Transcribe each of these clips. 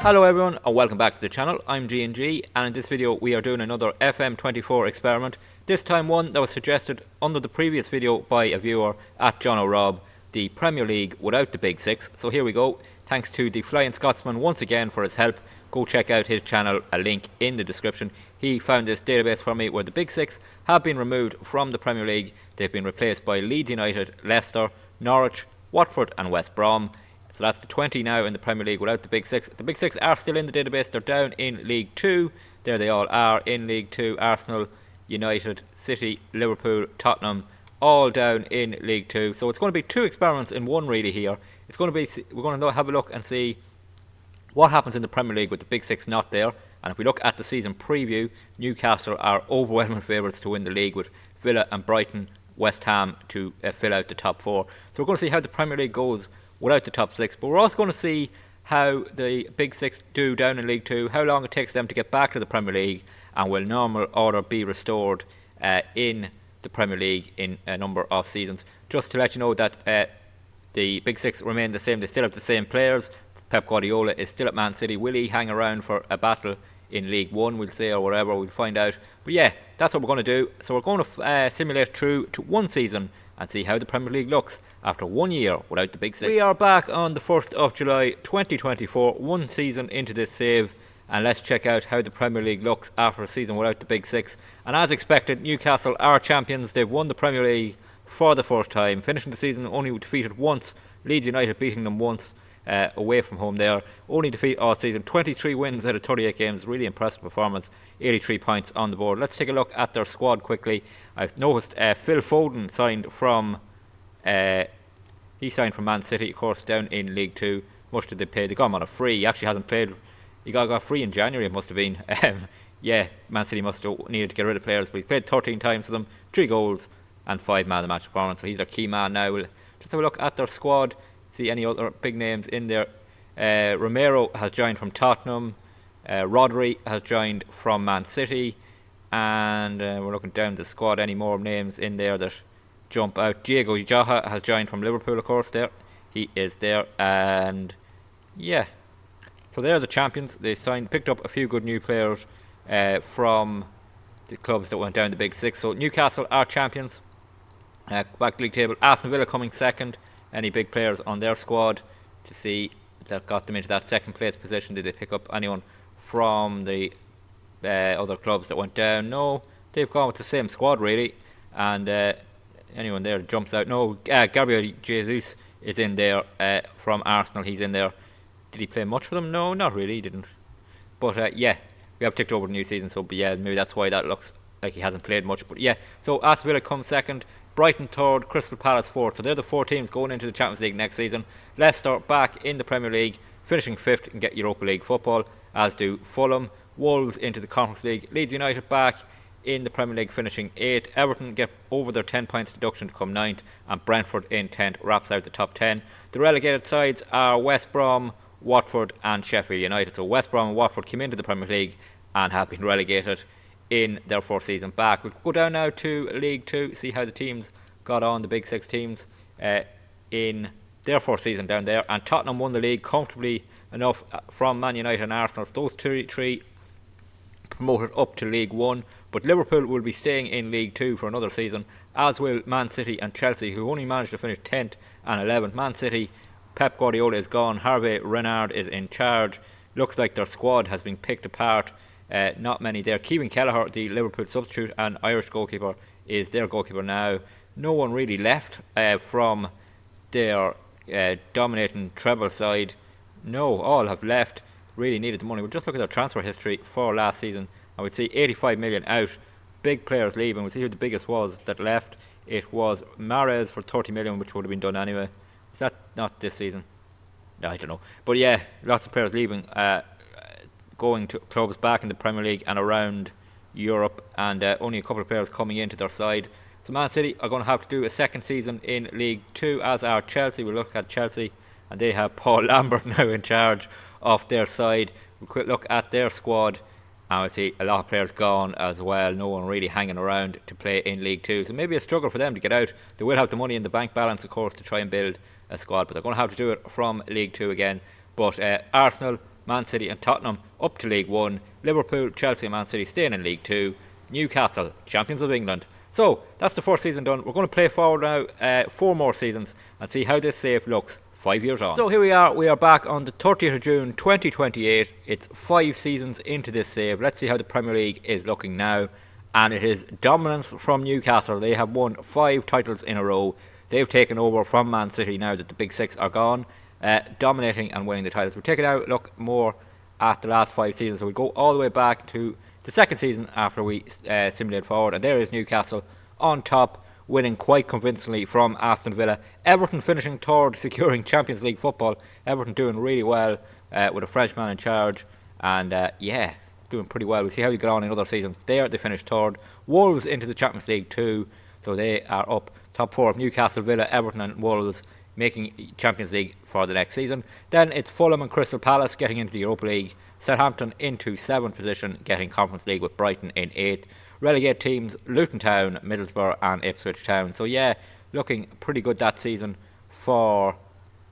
Hello everyone and welcome back to the channel. I'm G&G and in this video we are doing another FM24 experiment. This time one that was suggested under the previous video by a viewer at John O'Robb, the Premier League without the Big Six. So here we go. Thanks to the Flying Scotsman once again for his help. Go check out his channel, a link in the description. He found this database for me where the Big Six have been removed from the Premier League. They've been replaced by Leeds United, Leicester, Norwich, Watford and West Brom. So that's the 20 now in the Premier League without the Big Six. The Big Six are still in the database. They're down in League 2. There they all are in League 2. Arsenal, United, City, Liverpool, Tottenham, all down in League 2. So it's going to be two experiments in one really here. It's going to be, we're going to have a look and see what happens in the Premier League with the Big Six not there. And if we look at the season preview, Newcastle are overwhelming favourites to win the league with Villa and Brighton, West Ham to fill out the top four. So we're going to see how the Premier League goes without the top six, but we're also going to see how the Big Six do down in League 2, how long it takes them to get back to the Premier League, and will normal order be restored in the Premier League in a number of seasons. Just to let you know that the Big Six remain the same, they still have the same players. Pep Guardiola is still at Man City. Will he hang around for a battle in League 1, we'll say, or whatever, we'll find out. But yeah, that's what we're going to do. So we're going to simulate through to one season and see how the Premier League looks after 1 year without the Big Six. We are back on the 1st of July 2024, one season into this save, and let's check out how the Premier League looks after a season without the Big Six. And as expected, Newcastle are champions. They've won the Premier League for the first time, finishing the season only defeated once, Leeds United beating them once away from home there. Only defeat all season, 23 wins out of 38 games, really impressive performance, 83 points on the board. Let's take a look at their squad quickly. I've noticed Phil Foden signed from Man City, of course, down in League 2. Much did they pay? They got him on a free. He actually hasn't played. He got free in January, it must have been. Yeah, Man City must have needed to get rid of players, but he's played 13 times for them, 3 goals and 5 man of the match performance. So he's their key man now. We'll just have a look at their squad, see any other big names in there. Romero has joined from Tottenham. Rodri has joined from Man City. And we're looking down the squad, any more names in there that jump out. Diego Jota has joined from Liverpool, of course, there. He is there. And yeah, so they're the champions. They picked up a few good new players from the clubs that went down the Big Six. So Newcastle are champions. Back league table, Aston Villa coming second. Any big players on their squad to see that got them into that second place position? Did they pick up anyone from the other clubs that went down? No, they've gone with the same squad really. And anyone there jumps out? No, Gabriel Jesus is in there from Arsenal. He's in there. Did he play much for them? No, not really, he didn't. But yeah, we have ticked over the new season, so yeah, maybe that's why that looks like he hasn't played much. But yeah, so Aston Villa comes second, Brighton third, Crystal Palace fourth. So they're the 4 teams going into the Champions League next season. Leicester back in the Premier League, finishing 5th and get Europa League football, as do Fulham. Wolves into the Conference League. Leeds United back in the Premier League, finishing 8th. Everton get over their 10 points deduction to come 9th, and Brentford in 10th wraps out the top 10. The relegated sides are West Brom, Watford and Sheffield United. So West Brom and Watford came into the Premier League and have been relegated in their first season back. We'll go down now to League 2, see how the teams got on, the Big Six teams in their first season down there. And Tottenham won the league comfortably enough from Man United and Arsenal. So those three promoted up to League 1. But Liverpool will be staying in League 2 for another season, as will Man City and Chelsea, who only managed to finish 10th and 11th. Man City, Pep Guardiola is gone, Hervé Renard is in charge. Looks like their squad has been picked apart. Not many there. Kevin Kelleher, the Liverpool substitute and Irish goalkeeper, is their goalkeeper now. No one really left from their dominating treble side. No, all have left. Really needed the money. We'll just look at their transfer history for last season, and we'd see 85 million out. Big players leaving. We'll see who the biggest was that left. It was Mahrez for 30 million, which would have been done anyway. Is that not this season? No, I don't know. But yeah, lots of players leaving, going to clubs back in the Premier League and around Europe, and only a couple of players coming into their side. So Man City are going to have to do a second season in League 2, as are Chelsea. We'll look at Chelsea, and they have Paul Lambert now in charge of their side. We'll quick look at their squad, and we'll see a lot of players gone as well. No one really hanging around to play in League 2. So maybe a struggle for them to get out. They will have the money in the bank balance, of course, to try and build a squad, but they're going to have to do it from League 2 again. But Arsenal Man City and Tottenham up to League 1. Liverpool, Chelsea and Man City staying in League 2. Newcastle, champions of England. So, that's the first season done. We're going to play forward now 4 more seasons and see how this save looks 5 years on. So here we are back on the 30th of June 2028. It's 5 seasons into this save. Let's see how the Premier League is looking now. And it is dominance from Newcastle. They have won 5 titles in a row. They've taken over from Man City now that the Big Six are gone, dominating and winning the titles. We're taking a look more at the last 5 seasons. So we go all the way back to the second season after we simulate forward. And there is Newcastle on top, winning quite convincingly from Aston Villa. Everton finishing third, securing Champions League football. Everton doing really well with a Frenchman in charge. And doing pretty well. We'll see how they get on in other seasons. There they finished third. Wolves into the Champions League too. So they are up top 4 of Newcastle, Villa, Everton and Wolves making Champions League for the next season. Then it's Fulham and Crystal Palace getting into the Europa League. Southampton into 7th position, getting Conference League with Brighton in 8th. Relegate teams Luton Town, Middlesbrough and Ipswich Town. So looking pretty good that season for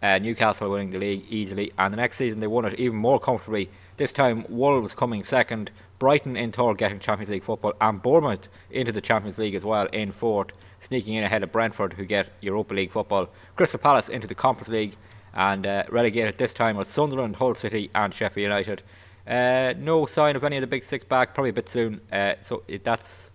Newcastle, winning the league easily. And the next season they won it even more comfortably. This time Wolves coming second, Brighton in third getting Champions League football, and Bournemouth into the Champions League as well in 4th, sneaking in ahead of Brentford who get Europa League football. Crystal Palace into the Conference League, and relegated this time with Sunderland, Hull City and Sheffield United. No sign of any of the Big Six back, probably a bit soon. So that's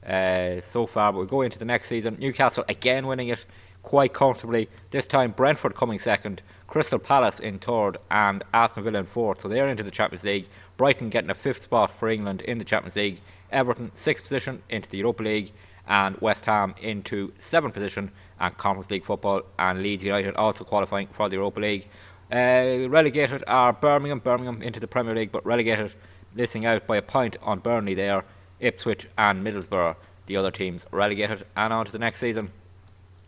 so far, but we'll go into the next season. Newcastle again winning it quite comfortably. This time Brentford coming second, Crystal Palace in third and Aston Villa in 4th. So they're into the Champions League. Brighton getting a 5th spot for England in the Champions League. Everton 6th position into the Europa League, and West Ham into 7th position and Conference League football, and Leeds United also qualifying for the Europa League. Relegated are Birmingham into the Premier League, but relegated, missing out by a point on Burnley there. Ipswich and Middlesbrough, the other teams relegated, and on to the next season.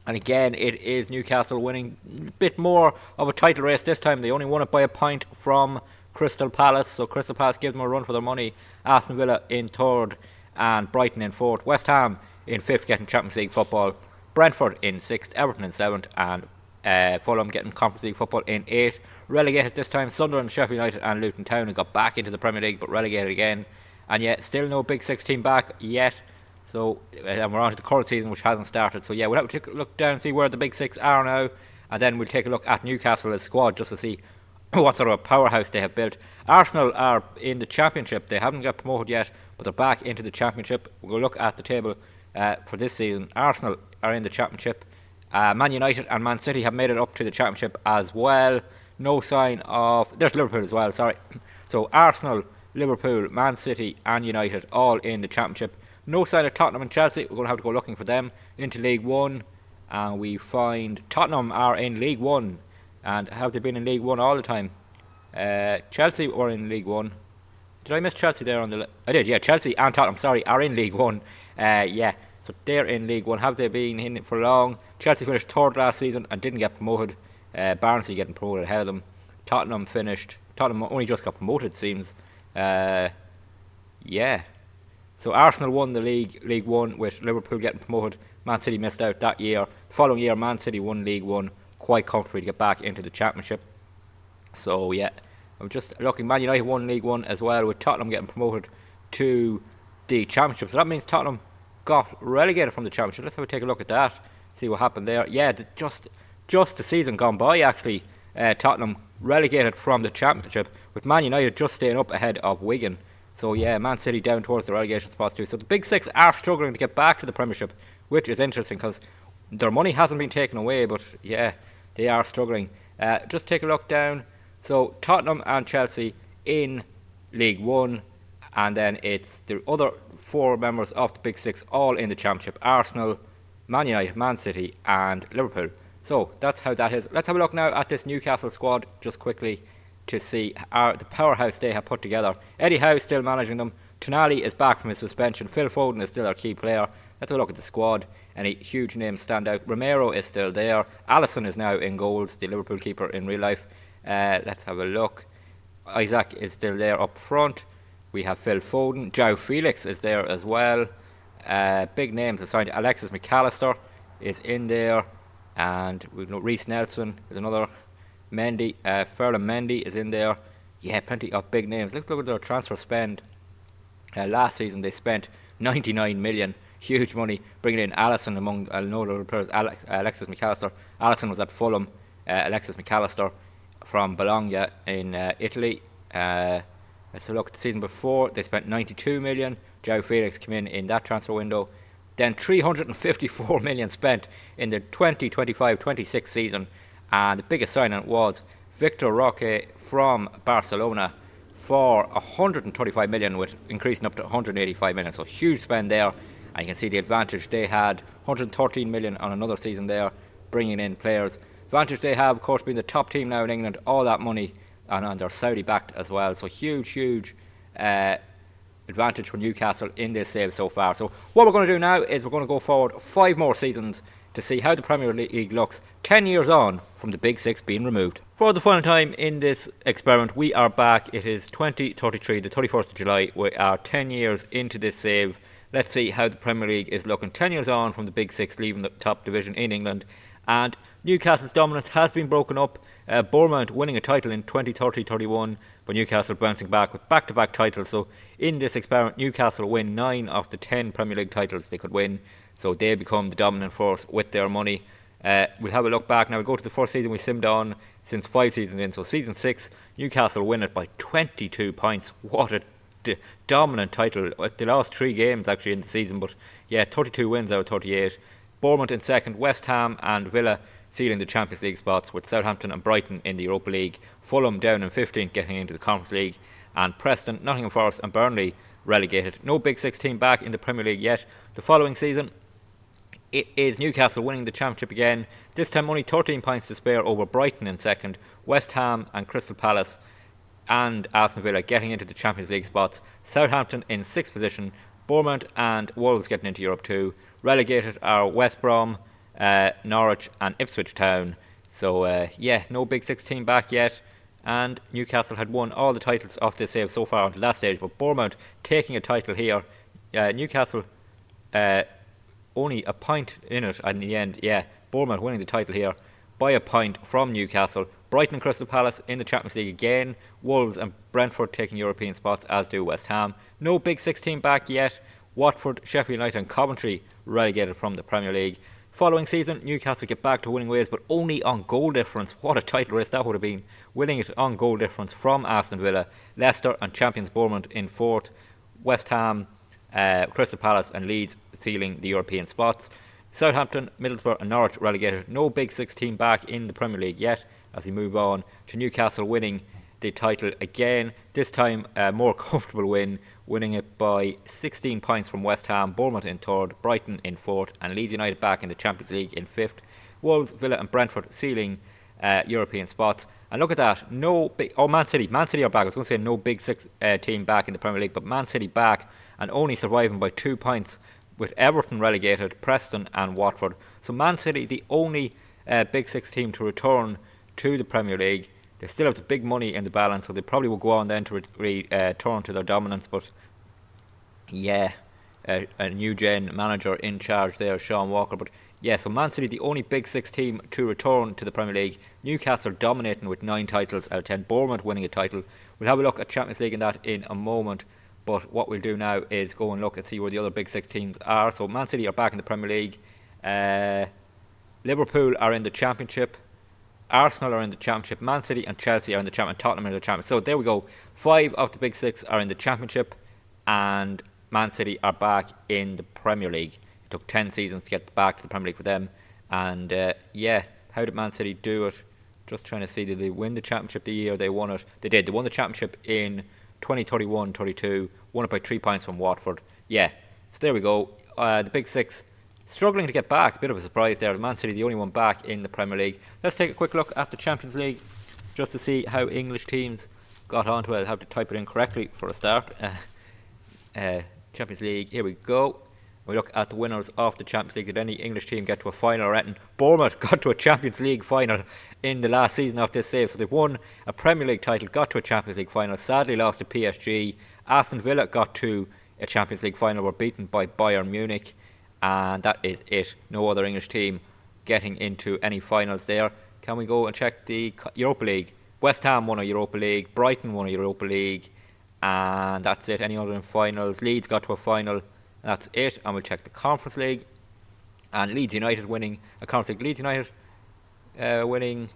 And again, it is Newcastle winning a bit more of a title race this time. They only won it by a point from Crystal Palace, so Crystal Palace gives them a run for their money. Aston Villa in 3rd and Brighton in 4th. West Ham in 5th getting Champions League football. Brentford in 6th, Everton in 7th and Fulham getting Conference League football in 8th. Relegated this time Sunderland, Sheffield United and Luton Town, and got back into the Premier League but relegated again. And yet still no Big Six team back yet. So, and we're on to the current season, which hasn't started. So we'll have to take a look down and see where the Big Six are now, and then we'll take a look at Newcastle's squad just to see what sort of a powerhouse they have built. Arsenal are in the Championship. They haven't got promoted yet, but they're back into the Championship. We'll look at the table for this season. Arsenal are in the Championship. Man United and Man City have made it up to the Championship as well. No sign of... There's Liverpool as well, sorry. So Arsenal, Liverpool, Man City and United all in the Championship. No sign of Tottenham and Chelsea. We're going to have to go looking for them into League 1. And we find Tottenham are in League 1. And have they been in League 1 all the time? Chelsea were in League 1. Did I miss Chelsea there on the... I did, yeah. Chelsea and Tottenham, sorry, are in League 1. So they're in League 1. Have they been in it for long? Chelsea finished 3rd last season and didn't get promoted. Barnsley getting promoted ahead of them. Tottenham only just got promoted, it seems. So Arsenal won the League 1 with Liverpool getting promoted. Man City missed out that year. The following year, Man City won League 1 quite comfortably to get back into the Championship. So I'm just looking. Man United won League 1 as well, with Tottenham getting promoted to the Championship. So that means Tottenham got relegated from the Championship. Let's have a take a look at that, see what happened there. Just the season gone by, actually, Tottenham relegated from the Championship, with Man United just staying up ahead of Wigan. So Man City down towards the relegation spots too. So the Big Six are struggling to get back to the Premiership, which is interesting because their money hasn't been taken away, but they are struggling. Just take a look down. So Tottenham and Chelsea in League 1, and then it's the other 4 members of the Big Six all in the Championship: Arsenal, Man United, Man City and Liverpool. So that's how that is. Let's have a look now at this Newcastle squad just quickly to see the powerhouse they have put together. Eddie Howe still managing them. Tonali is back from his suspension. Phil Foden is still our key player. Let's have a look at the squad. Any huge names stand out? Romero is still there. Alisson is now in goals, the Liverpool keeper in real life. Let's have a look. Isaac is still there up front. We have Phil Foden. João Felix is there as well. Big names assigned. Alexis McAllister is in there. And we've got Reece Nelson is another. Mendy, Ferland Mendy is in there. Yeah, plenty of big names. Let's look at their transfer spend. Last season they spent 99 million, huge money, bringing in Alisson among notable players. Alexis McAllister. Alisson was at Fulham. Alexis McAllister from Bologna in Italy. Let's have a look at the season before. They spent 92 million. João Felix came in that transfer window. Then 354 million spent in the 2025-26 season, and the biggest signing was Victor Roque from Barcelona for 135 million, with increasing up to 185 million. So huge spend there, and you can see the advantage they had. 113 million on another season there, bringing in players. Advantage they have, of course, being the top team now in England. All that money, and they're Saudi backed as well. So huge advantage for Newcastle in this save so far. So what we're going to do now is we're going to go forward 5 more seasons to see how the Premier League looks 10 years on from the Big Six being removed. For the final time in this experiment, we are back. It is 2033, the 31st of July. We are 10 years into this save. Let's see how the Premier League is looking 10 years on from the Big Six leaving the top division in England. And Newcastle's dominance has been broken up. Bournemouth winning a title in 2030-31, but Newcastle bouncing back with back-to-back titles. So in this experiment, Newcastle win 9 of the 10 Premier League titles they could win. So they become the dominant force with their money. We'll have a look back now. We'll go to the first season we simmed on since 5 seasons in. So season 6, Newcastle win it by 22 points. What a dominant title. They lost 3 games actually in the season, but yeah, 32 wins out of 38. Bournemouth in second, West Ham and Villa sealing the Champions League spots, with Southampton and Brighton in the Europa League. Fulham down in 15th, getting into the Conference League, and Preston, Nottingham Forest and Burnley relegated. No Big Six team back in the Premier League yet. The following season, it is Newcastle winning the Championship again, this time only 13 points to spare over Brighton in second, West Ham and Crystal Palace and Aston Villa getting into the Champions League spots. Southampton in 6th position, Bournemouth and Wolves getting into Europe 2. Relegated are West Brom, Norwich and Ipswich Town. So no Big Six team back yet, and Newcastle had won all the titles of this save so far until that stage, but Bournemouth taking a title here. Newcastle only a point in it in the end. Bournemouth winning the title here by a point from Newcastle. Brighton and Crystal Palace in the Champions League again. Wolves and Brentford taking European spots, as do West Ham. No Big Six team back yet. Watford, Sheffield United and Coventry relegated from the Premier League. Following season, Newcastle get back to winning ways, but only on goal difference. What a title race that would have been. Winning it on goal difference from Aston Villa. Leicester and champions Bournemouth in 4th. West Ham, Crystal Palace and Leeds sealing the European spots. Southampton, Middlesbrough and Norwich relegated. No Big Six team back in the Premier League yet, as we move on to Newcastle winning the title again. This time a more comfortable win, winning it by 16 points from West Ham. Bournemouth in 3rd, Brighton in 4th and Leeds United back in the Champions League in 5th. Wolves, Villa and Brentford sealing European spots. And look at that, Man City are back. I was going to say no Big Six team back in the Premier League, but Man City back and only surviving by 2 points, with Everton relegated, Preston and Watford. So Man City, the only Big Six team to return to the Premier League. They still have the big money in the balance, so they probably will go on then to return to their dominance. But a new gen manager in charge there, Sean Walker. But so Man City, the only Big Six team to return to the Premier League. Newcastle dominating with 9 titles out of 10. Bournemouth winning a title. We'll have a look at Champions League and that in a moment. But what we'll do now is go and look and see where the other Big Six teams are. So Man City are back in the Premier League. Liverpool are in the Championship. Arsenal are in the Championship. Man City and Chelsea are in the Championship. Tottenham are in the Championship. So there we go. 5 of the Big Six are in the Championship, and Man City are back in the Premier League. It took 10 seasons to get back to the Premier League for them. And how did Man City do it? Just trying to see, did they win the Championship the year they won it? They did. They won the Championship in 2021-32, won it by 3 points from Watford. So there we go. The Big Six struggling to get back. A bit of a surprise there. Man City, the only one back in the Premier League. Let's take a quick look at the Champions League just to see how English teams got onto it. I'll have to type it in correctly for a start. Champions League, here we go. We look at the winners of the Champions League. Did any English team get to a final or anything? Bournemouth got to a Champions League final in the last season of this save. So they've won a Premier League title, got to a Champions League final, sadly lost to PSG. Aston Villa got to a Champions League final, were beaten by Bayern Munich. And that is it. No other English team getting into any finals there. Can we go and check the Europa League? West Ham won a Europa League, Brighton won a Europa League, and that's it. Any other in finals? Leeds got to a final, and that's it. And we'll check the Conference League. And Leeds United winning a Conference League. Leeds United winning...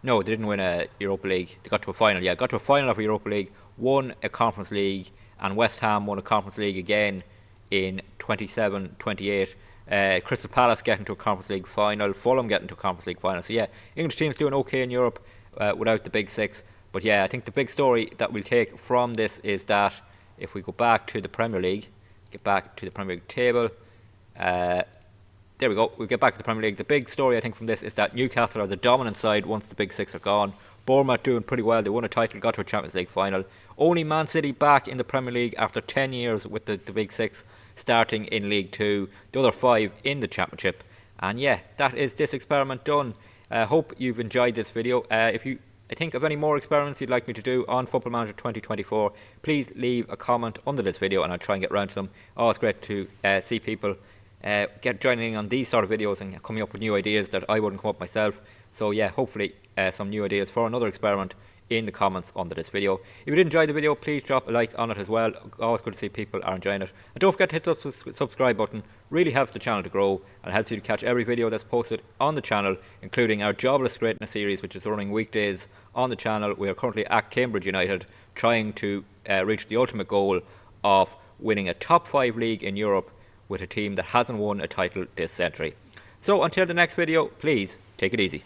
No, they didn't win a Europa League. They got to a final, yeah. Got to a final of a Europa League, won a Conference League, and West Ham won a Conference League again in 27-28. Crystal Palace getting to a Conference League final, Fulham getting to a Conference League final. So yeah, English teams doing okay in Europe without the big six. But yeah, I think the big story that we'll take from this is that if we go back to the Premier League, get back to the Premier League table, there we go, we'll get back to the Premier League. The big story I think from this is that Newcastle are the dominant side once the big six are gone. Bournemouth doing pretty well, they won a title, got to a Champions League final. Only Man City back in the Premier League after 10 years with the big six starting in League 2, the other 5 in the Championship. And yeah, that is this experiment done. Hope you've enjoyed this video. If you think of any more experiments you'd like me to do on Football Manager 2024, please leave a comment under this video and I'll try and get around to them. Oh, it's great to see people joining on these sort of videos and coming up with new ideas that I wouldn't come up myself. So yeah, hopefully some new ideas for another experiment in the comments under this video. If you did enjoy the video, please drop a like on it as well. Always good to see people are enjoying it. And don't forget to hit the subscribe button. Really helps the channel to grow and helps you to catch every video that's posted on the channel, including our Jobless Greatness series, which is running weekdays on the channel. We are currently at Cambridge United, trying to reach the ultimate goal of winning a top 5 league in Europe with a team that hasn't won a title this century. So until the next video, please take it easy.